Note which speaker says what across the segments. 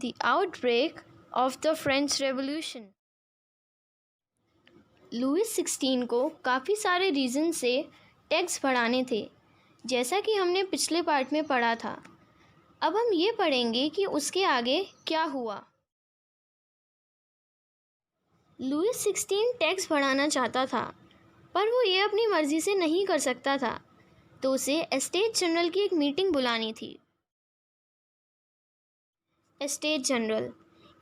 Speaker 1: the outbreak of the French Revolution. Louis 16 को काफ़ी सारे रीज़न से टैक्स बढ़ाने थे, जैसा कि हमने पिछले पार्ट में पढ़ा था। अब हम ये पढ़ेंगे कि उसके आगे क्या हुआ। लुइस 16 टैक्स बढ़ाना चाहता था, पर वो ये अपनी मर्ज़ी से नहीं कर सकता था, तो उसे एस्टेट जनरल की एक मीटिंग बुलानी थी। एस्टेट जनरल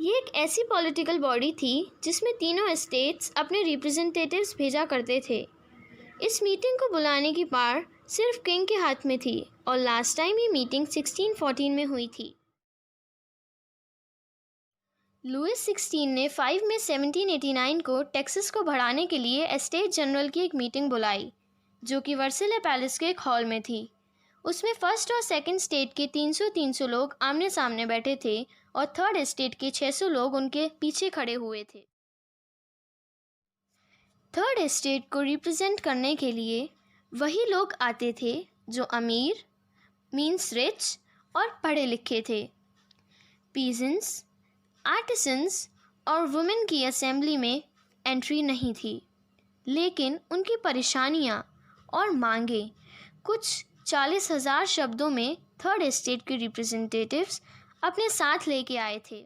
Speaker 1: ये एक ऐसी पॉलिटिकल बॉडी थी जिसमें तीनों एस्टेट्स अपने रिप्रेजेंटेटिव्स भेजा करते थे। इस मीटिंग को बुलाने की पावर सिर्फ किंग के हाथ में थी और लास्ट टाइम ये मीटिंग 1614 में हुई थी। लुइस 16 ने 5 मई 1789 को टैक्सेस को बढ़ाने के लिए एस्टेट जनरल की एक मीटिंग बुलाई, जो कि वर्सेले पैलेस के एक हॉल में थी। उसमें फर्स्ट और सेकंड स्टेट के 300 लोग आमने सामने बैठे थे और थर्ड एस्टेट के 600 लोग उनके पीछे खड़े हुए थे। थर्ड एस्टेट को रिप्रेजेंट करने के लिए वही लोग आते थे जो अमीर मीन्स रिच और पढ़े लिखे थे। पीजेंट्स, आर्टिसंस और वुमेन की असेंबली में एंट्री नहीं थी, लेकिन उनकी परेशानियां और मांगे कुछ 40,000 शब्दों में थर्ड एस्टेट के रिप्रेजेंटेटिव्स अपने साथ लेके आए थे।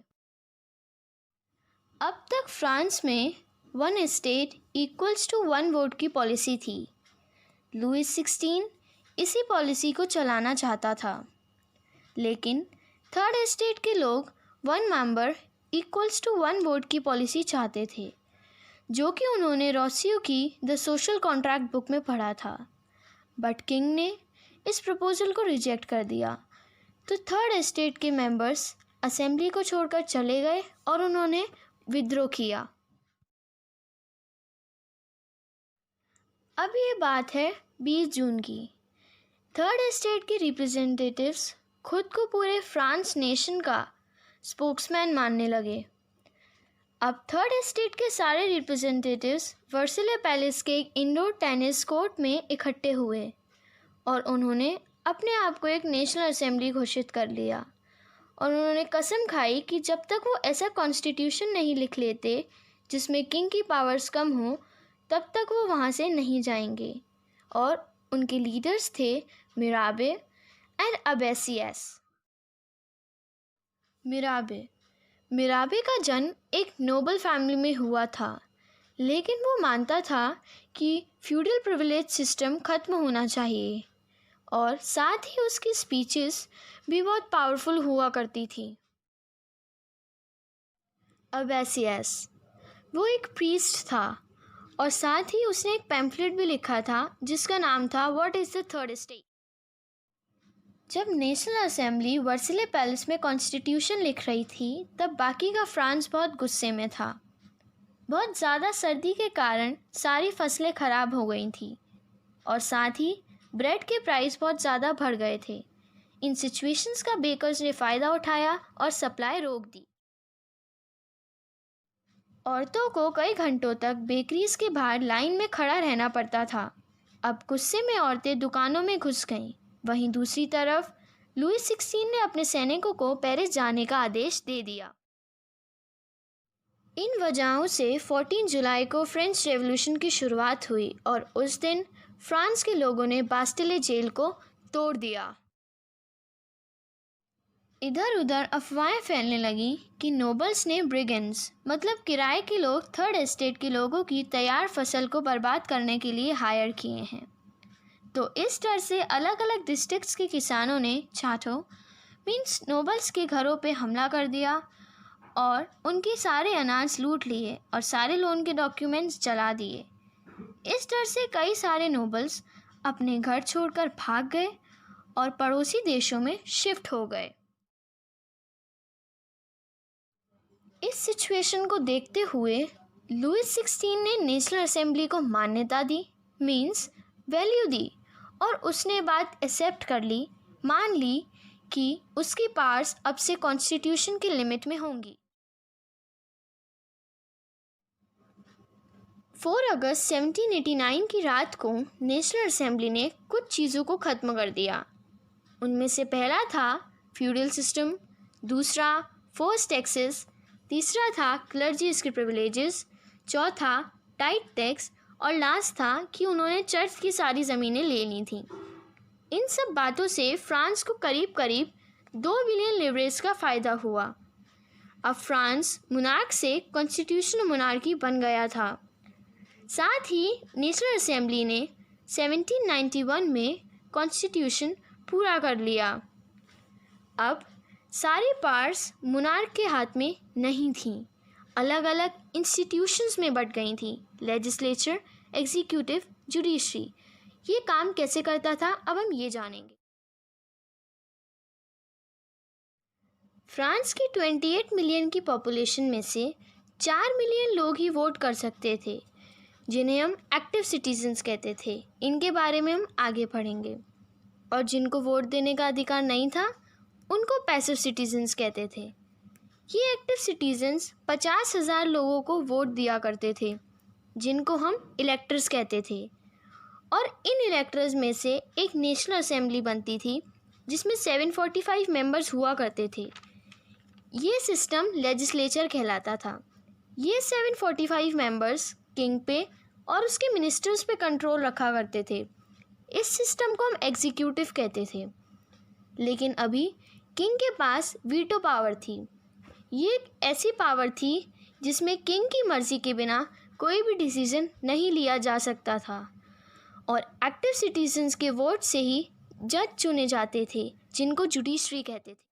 Speaker 1: अब तक फ्रांस में 1 एस्टेट इक्वल्स टू 1 वोट की पॉलिसी थी। लुइस 16 इसी पॉलिसी को चलाना चाहता था, लेकिन थर्ड एस्टेट के लोग 1 मेंबर इक्वल्स टू 1 वोट की पॉलिसी चाहते थे, जो कि उन्होंने रोसियो की द सोशल कॉन्ट्रैक्ट बुक में पढ़ा था। बट किंग ने इस प्रपोजल को रिजेक्ट कर दिया, तो थर्ड एस्टेट के मेंबर्स असेंबली को छोड़कर चले गए और उन्होंने विद्रोह किया। अब ये बात है 20 जून की। थर्ड एस्टेट के रिप्रेजेंटेटिव्स खुद को पूरे फ्रांस नेशन का स्पोक्समैन मानने लगे। अब थर्ड एस्टेट के सारे रिप्रेजेंटेटिव्स वर्सेले पैलेस के एक इंडोर टेनिस कोर्ट में इकट्ठे हुए और उन्होंने अपने आप को एक नेशनल असेंबली घोषित कर लिया और उन्होंने कसम खाई कि जब तक वो ऐसा कॉन्स्टिट्यूशन नहीं लिख लेते जिसमें किंग की पावर्स कम हो, तब तक वो वहाँ से नहीं जाएंगे। और उनके लीडर्स थे मिराबे एंड अबेसियस। मिराबे का जन्म एक नोबल फैमिली में हुआ था, लेकिन वो मानता था कि फ्यूडल प्रिविलेज सिस्टम ख़त्म होना चाहिए और साथ ही उसकी स्पीचेस भी बहुत पावरफुल हुआ करती थी। अबेसियस वो एक प्रीस्ट था और साथ ही उसने एक पैम्फलेट भी लिखा था जिसका नाम था what is the third estate. जब नेशनल असेंबली वर्सेले पैलेस में कॉन्स्टिट्यूशन लिख रही थी, तब बाकी का फ्रांस बहुत गुस्से में था। बहुत ज़्यादा सर्दी के कारण सारी फसलें ख़राब हो गई थी और साथ ही ब्रेड के प्राइस बहुत ज़्यादा बढ़ गए थे। इन सिचुएशंस का बेकर्स ने फ़ायदा उठाया और सप्लाई रोक दी। औरतों को कई घंटों तक बेकरीज के बाहर लाइन में खड़ा रहना पड़ता था। अब गुस्से में औरतें दुकानों में घुस गईं। वहीं दूसरी तरफ लुइस 16 ने अपने सैनिकों को पेरिस जाने का आदेश दे दिया। इन वजहों से 14 जुलाई को फ्रेंच रेवोल्यूशन की शुरुआत हुई और उस दिन फ्रांस के लोगों ने बास्टिले जेल को तोड़ दिया। इधर उधर अफवाहें फैलने लगी कि नोबल्स ने ब्रिगेंड्स मतलब किराए के लोग थर्ड एस्टेट के लोगों की तैयार फसल को बर्बाद करने के लिए हायर किए हैं। तो इस डर से अलग अलग डिस्ट्रिक्ट्स के किसानों ने छाठों मीन्स नोबल्स के घरों पे हमला कर दिया और उनके सारे अनाज लूट लिए और सारे लोन के डॉक्यूमेंट्स जला दिए। इस डर से कई सारे नोबल्स अपने घर छोड़कर भाग गए और पड़ोसी देशों में शिफ्ट हो गए। इस सिचुएशन को देखते हुए लुइस 16 ने नेशनल असेंबली को मान्यता दी मीन्स वैल्यू दी और उसने बात एक्सेप्ट कर ली, मान ली कि उसकी पावर्स अब से कॉन्स्टिट्यूशन के लिमिट में होंगी। 4 अगस्त 1789 की रात को नेशनल असेंबली ने कुछ चीज़ों को ख़त्म कर दिया। उनमें से पहला था फ्यूडल सिस्टम, दूसरा फोर्स टैक्सेस, तीसरा था क्लर्जीज के प्रिविलेजेस, चौथा टाइट टैक्स और लास्ट था कि उन्होंने चर्च की सारी ज़मीनें ले ली थीं। इन सब बातों से फ्रांस को करीब करीब 2 बिलियन लिवरेज का फ़ायदा हुआ। अब फ्रांस मोनार्क से कॉन्स्टिट्यूशनल मोनार्की बन गया था। साथ ही नेशनल असेंबली ने 1791 में कॉन्स्टिट्यूशन पूरा कर लिया। अब सारी पावर्स मोनार्क के हाथ में नहीं थीं, अलग अलग इंस्टीट्यूशंस में बट गई थी। Legislature, executive, judiciary. ये काम कैसे करता था अब हम ये जानेंगे। फ्रांस की 28 मिलियन की पॉपुलेशन में से 4 मिलियन लोग ही वोट कर सकते थे, जिन्हें हम एक्टिव सिटीजन्स कहते थे। इनके बारे में हम आगे पढ़ेंगे। और जिनको वोट देने का अधिकार नहीं था उनको पैसिव सिटीजन्स कहते थे। ये एक्टिव सिटीजन्स 50,000 लोगों को वोट दिया करते थे, जिनको हम इलेक्टर्स कहते थे। और इन इलेक्टर्स में से एक नेशनल असेंबली बनती थी जिसमें 745 मेंबर्स हुआ करते थे। ये सिस्टम लेजिस्लेचर कहलाता था। ये 745 मेंबर्स किंग पे और उसके मिनिस्टर्स पे कंट्रोल रखा करते थे। इस सिस्टम को हम एग्जीक्यूटिव कहते थे। लेकिन अभी किंग के पास वीटो पावर थी। ये एक ऐसी पावर थी जिसमें किंग की मर्ज़ी के बिना कोई भी डिसीजन नहीं लिया जा सकता था। और एक्टिव सिटीजन्स के वोट से ही जज चुने जाते थे, जिनको जुडिशरी कहते थे।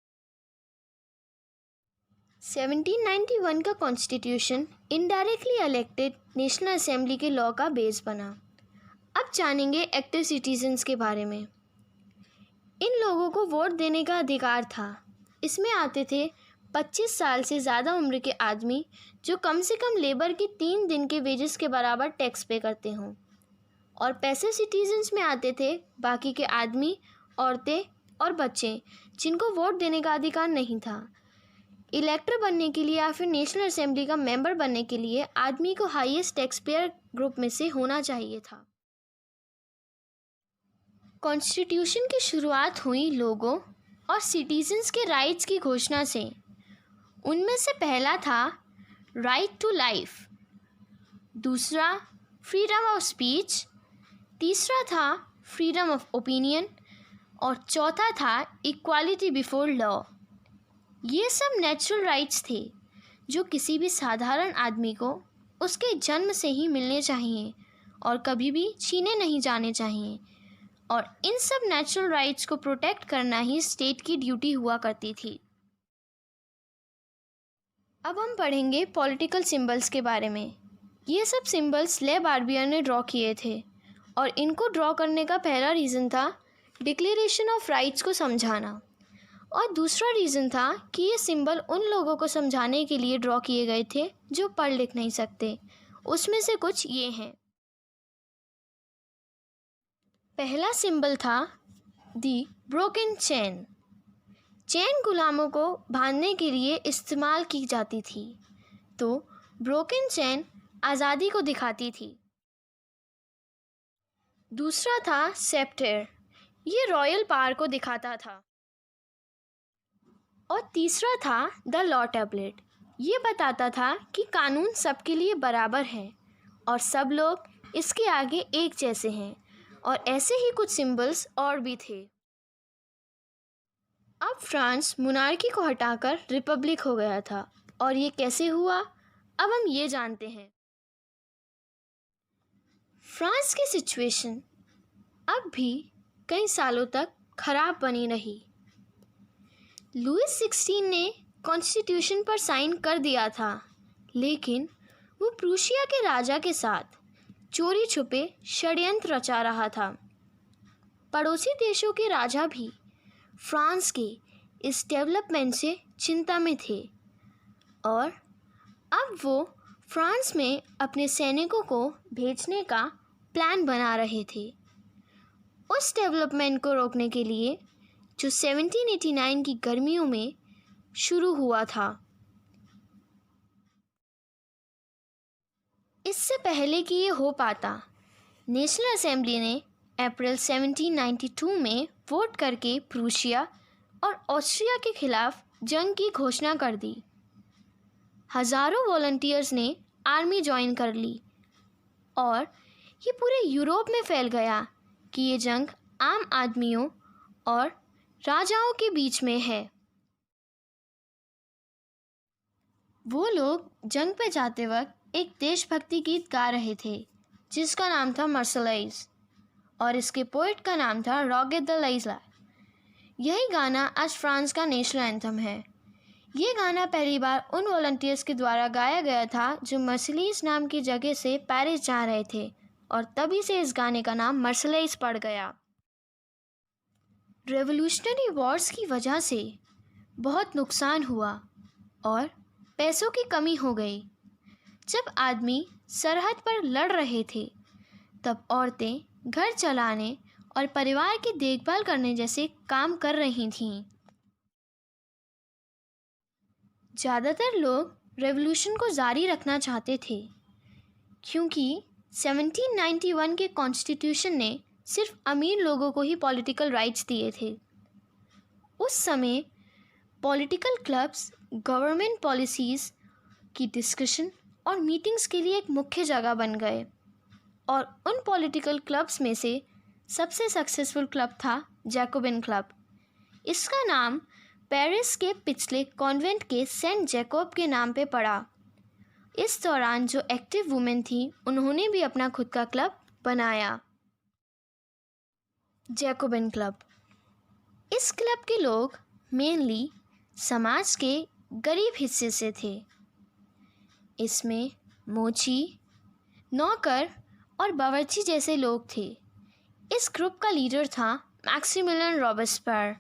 Speaker 1: 1791 का constitution indirectly elected national assembly के लॉ का बेस बना। अब जानेंगे एक्टिव सिटीजन्स के बारे में। इन लोगों को वोट देने का अधिकार था। इसमें आते थे 25 साल से ज़्यादा उम्र के आदमी जो कम से कम लेबर की 3 दिन के वेजेस के बराबर टैक्स पे करते हों। और पैसिव सिटीजन्स में आते थे बाकी के आदमी, औरतें और बच्चे जिनको वोट देने का अधिकार नहीं था। इलेक्टर बनने के लिए या फिर नेशनल असेंबली का मेंबर बनने के लिए आदमी को हाईएस्ट टैक्स पेयर ग्रुप में से होना चाहिए था। कॉन्स्टिट्यूशन की शुरुआत हुई लोगों और सिटीजन्स के राइट्स की घोषणा से। उनमें से पहला था राइट टू लाइफ, दूसरा फ्रीडम ऑफ स्पीच, तीसरा था फ्रीडम ऑफ ओपिनियन और चौथा था इक्वालिटी बिफोर लॉ। ये सब नेचुरल राइट्स थे जो किसी भी साधारण आदमी को उसके जन्म से ही मिलने चाहिए और कभी भी छीने नहीं जाने चाहिए। और इन सब नेचुरल राइट्स को प्रोटेक्ट करना ही स्टेट की ड्यूटी हुआ करती थी। अब हम पढ़ेंगे पॉलिटिकल सिंबल्स के बारे में। ये सब सिंबल्स ले बार्बियर ने ड्रॉ किए थे और इनको ड्रॉ करने का पहला रीज़न था डिक्लेरेशन ऑफ राइट्स को समझाना, और दूसरा रीज़न था कि ये सिंबल उन लोगों को समझाने के लिए ड्रॉ किए गए थे जो पढ़ लिख नहीं सकते। उसमें से कुछ ये हैं। पहला सिंबल था दी ब्रोकन चेन। चेन गुलामों को बांधने के लिए इस्तेमाल की जाती थी, तो ब्रोकन चेन आज़ादी को दिखाती थी। दूसरा था सेप्टर, ये रॉयल पावर को दिखाता था। और तीसरा था द लॉ टैबलेट, ये बताता था कि कानून सबके लिए बराबर है और सब लोग इसके आगे एक जैसे हैं। और ऐसे ही कुछ सिंबल्स और भी थे। अब फ्रांस मोनार्की को हटाकर रिपब्लिक हो गया था। और ये कैसे हुआ अब हम ये जानते हैं। फ्रांस की सिचुएशन अब भी कई सालों तक खराब बनी रही। लुइस 16 ने कॉन्स्टिट्यूशन पर साइन कर दिया था, लेकिन वो प्रूशिया के राजा के साथ चोरी छुपे षड्यंत्र रचा रहा था। पड़ोसी देशों के राजा भी फ्रांस के इस डेवलपमेंट से चिंता में थे और अब वो फ्रांस में अपने सैनिकों को भेजने का प्लान बना रहे थे उस डेवलपमेंट को रोकने के लिए जो 1789 की गर्मियों में शुरू हुआ था। इससे पहले कि ये हो पाता, नेशनल असेंबली ने अप्रैल 1792 में वोट करके प्रूशिया और ऑस्ट्रिया के खिलाफ जंग की घोषणा कर दी। हजारों वॉलंटियर्स ने आर्मी ज्वाइन कर ली और ये पूरे यूरोप में फैल गया कि ये जंग आम आदमियों और राजाओं के बीच में है। वो लोग जंग पे जाते वक्त एक देशभक्ति गीत गा रहे थे जिसका नाम था मर्सलाइज और इसके पोएट का नाम था रॉगे द लाइजला। यही गाना आज फ्रांस का नेशनल एंथम है। ये गाना पहली बार उन वॉलंटियर्स के द्वारा गाया गया था जो मर्सिलीज नाम की जगह से पेरिस जा रहे थे और तभी से इस गाने का नाम मर्सलाइज पड़ गया। रेवोल्यूशनरी वॉर्स की वजह से बहुत नुकसान हुआ और पैसों की कमी हो गई। जब आदमी सरहद पर लड़ रहे थे तब औरतें घर चलाने और परिवार की देखभाल करने जैसे काम कर रही थीं। ज़्यादातर लोग रेवोल्यूशन को जारी रखना चाहते थे क्योंकि 1791 के कॉन्स्टिट्यूशन ने सिर्फ अमीर लोगों को ही पॉलिटिकल राइट्स दिए थे। उस समय पॉलिटिकल क्लब्स गवर्नमेंट पॉलिसीज़ की डिस्कशन और मीटिंग्स के लिए एक मुख्य जगह बन गए और उन पॉलिटिकल क्लब्स में से सबसे सक्सेसफुल क्लब था जैकोबिन क्लब। इसका नाम पेरिस के पिछले कॉन्वेंट के सेंट जैकोब के नाम पे पड़ा। इस दौरान जो एक्टिव वुमेन थी उन्होंने भी अपना खुद का क्लब बनाया, जैकोबिन क्लब। इस क्लब के लोग मेनली समाज के गरीब हिस्से से थे। इसमें मोची, नौकर और बावर्ची जैसे लोग थे। इस ग्रुप का लीडर था मैक्सिमिलियन रॉबेस्पियर।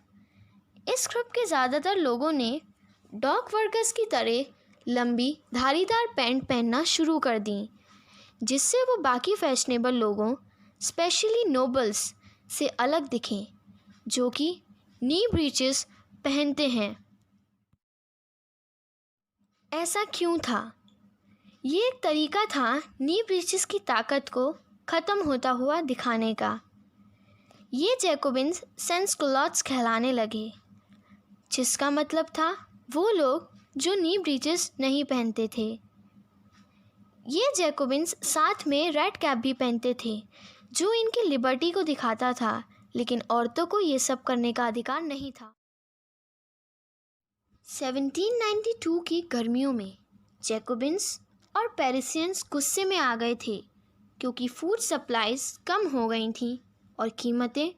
Speaker 1: इस ग्रुप के ज़्यादातर लोगों ने डॉक वर्कर्स की तरह लंबी धारीदार पैंट पहनना शुरू कर दी, जिससे वो बाकी फैशनेबल लोगों स्पेशली नोबल्स से अलग दिखें जो कि नी ब्रीचेस पहनते हैं। ऐसा क्यों था? ये एक तरीका था नी ब्रीचेस की ताकत को ख़त्म होता हुआ दिखाने का। ये जैकोबिन्स सेंस कुलॉट्स कहलाने लगे, जिसका मतलब था वो लोग जो नी ब्रीचेस नहीं पहनते थे। ये जैकोबिन्स साथ में रेड कैप भी पहनते थे जो इनकी लिबर्टी को दिखाता था, लेकिन औरतों को ये सब करने का अधिकार नहीं था। 1792 की गर्मियों में जैकोबिन्स और पेरिसियंस गुस्से में आ गए थे क्योंकि फूड सप्लाईज कम हो गई थीं और कीमतें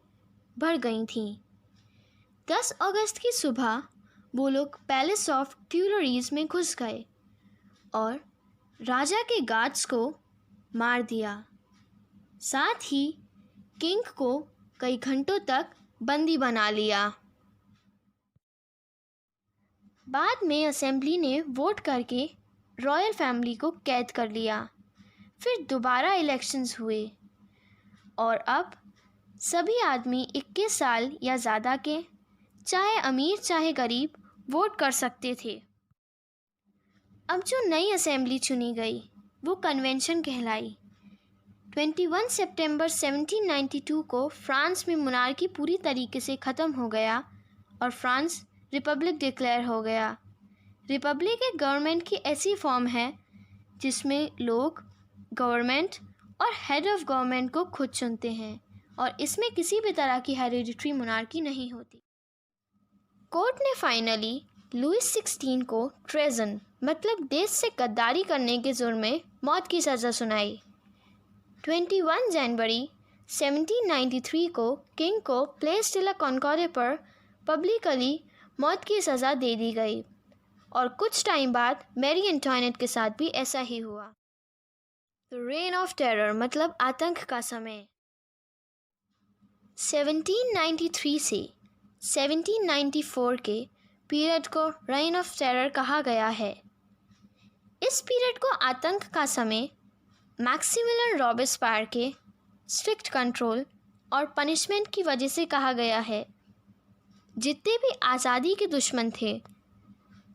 Speaker 1: बढ़ गई थीं। 10 अगस्त की सुबह वो लोग पैलेस ऑफ ट्यूलरीज में घुस गए और राजा के गार्ड्स को मार दिया। साथ ही किंग को कई घंटों तक बंदी बना लिया। बाद में असेंबली ने वोट करके रॉयल फैमिली को कैद कर लिया। फिर दोबारा इलेक्शंस हुए और अब सभी आदमी 21 साल या ज़्यादा के, चाहे अमीर चाहे गरीब, वोट कर सकते थे। अब जो नई असेंबली चुनी गई वो कन्वेंशन कहलाई। 21 सितंबर 1792 को फ्रांस में मोनार्की पूरी तरीके से ख़त्म हो गया और फ्रांस रिपब्लिक डिक्लेयर हो गया। रिपब्लिक एक गवर्नमेंट की ऐसी फॉर्म है जिसमें लोग गवर्नमेंट और हेड ऑफ गवर्नमेंट को खुद चुनते हैं और इसमें किसी भी तरह की हेरिडिटरी मोनार्की नहीं होती। कोर्ट ने फाइनली लुईस 16 को ट्रेजन मतलब देश से गद्दारी करने के जुर्म में मौत की सज़ा सुनाई। 21 जनवरी 1793 को किंग को प्लेस डे ला कॉनकॉर्ड पर पब्लिकली मौत की सज़ा दे दी गई और कुछ टाइम बाद मैरी एंटोइनेट के साथ भी ऐसा ही हुआ। द रेन ऑफ टेरर मतलब आतंक का समय। 1793 से 1794 के पीरियड को रेन ऑफ टेरर कहा गया है। इस पीरियड को आतंक का समय मैक्सिमिलियन रॉबेस्पियर के स्ट्रिक्ट कंट्रोल और पनिशमेंट की वजह से कहा गया है। जितने भी आज़ादी के दुश्मन थे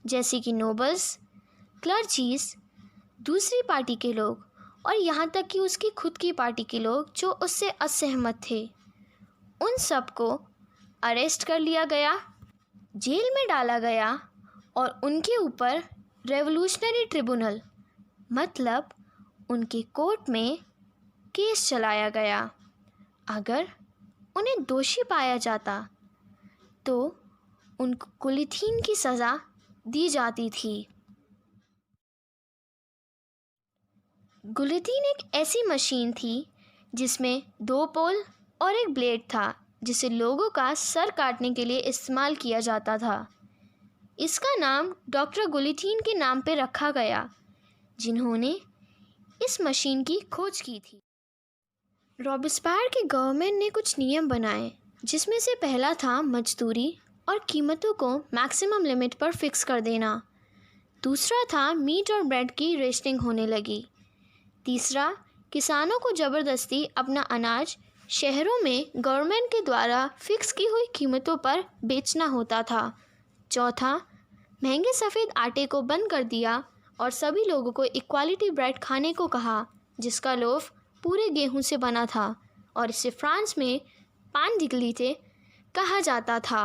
Speaker 1: जैसे कि नोबल्स, क्लर्जीज, दूसरी पार्टी के लोग और यहाँ तक कि उसकी खुद की पार्टी के लोग जो उससे असहमत थे, उन सब को अरेस्ट कर लिया गया, जेल में डाला गया और उनके ऊपर रेवोल्यूशनरी ट्रिब्यूनल मतलब उनके कोर्ट में केस चलाया गया। अगर उन्हें दोषी पाया जाता तो उनको गुलिथीन की सज़ा दी जाती थी। गुलिथीन एक ऐसी मशीन थी जिसमें 2 पोल और एक ब्लेड था जिसे लोगों का सर काटने के लिए इस्तेमाल किया जाता था। इसका नाम डॉक्टर गुलिथीन के नाम पे रखा गया, जिन्होंने इस मशीन की खोज की थी। रॉबेस्पियर के गवर्नमेंट ने कुछ नियम बनाए, जिसमें से पहला था मजदूरी और कीमतों को मैक्सिमम लिमिट पर फिक्स कर देना। दूसरा था मीट और ब्रेड की रेशनिंग होने लगी। तीसरा, किसानों को ज़बरदस्ती अपना अनाज शहरों में गवर्नमेंट के द्वारा फिक्स की हुई कीमतों पर बेचना होता था। चौथा, महंगे सफ़ेद आटे को बंद कर दिया और सभी लोगों को इक्वालिटी ब्रेड खाने को कहा, जिसका लोफ पूरे गेहूं से बना था और इसे फ्रांस में पान डिग्लिटे कहा जाता था।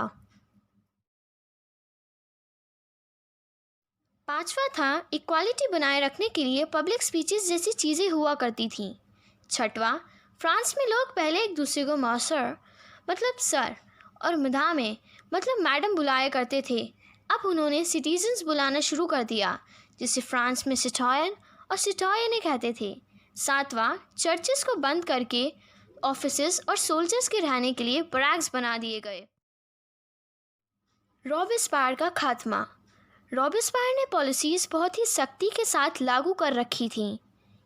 Speaker 1: पांचवा था, इक्वालिटी बनाए रखने के लिए पब्लिक स्पीचेस जैसी चीज़ें हुआ करती थीं। छठवां, फ्रांस में लोग पहले एक दूसरे को मॉसर मतलब सर और मदामे मतलब मैडम बुलाया करते थे। अब उन्होंने सिटीजन्स बुलाना शुरू कर दिया, जिसे फ्रांस में सिटॉयन और सिटॉयने कहते थे। सातवां, चर्चेस को बंद करके ऑफिसेस और सोल्जर्स के रहने के लिए बैरक्स बना दिए गए। रॉबेस्पियर का खात्मा। रॉबेस्पियर ने पॉलिसीज़ बहुत ही सख्ती के साथ लागू कर रखी थीं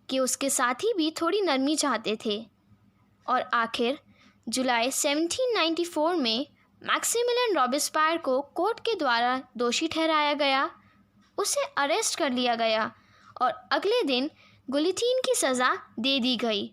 Speaker 1: कि उसके साथी भी थोड़ी नरमी चाहते थे, और आखिर जुलाई 1794 में मैक्सिमिलियन रॉबेस्पियर को कोर्ट के द्वारा दोषी ठहराया गया। उसे अरेस्ट कर लिया गया और अगले दिन गुलिथीन की सज़ा दे दी गई।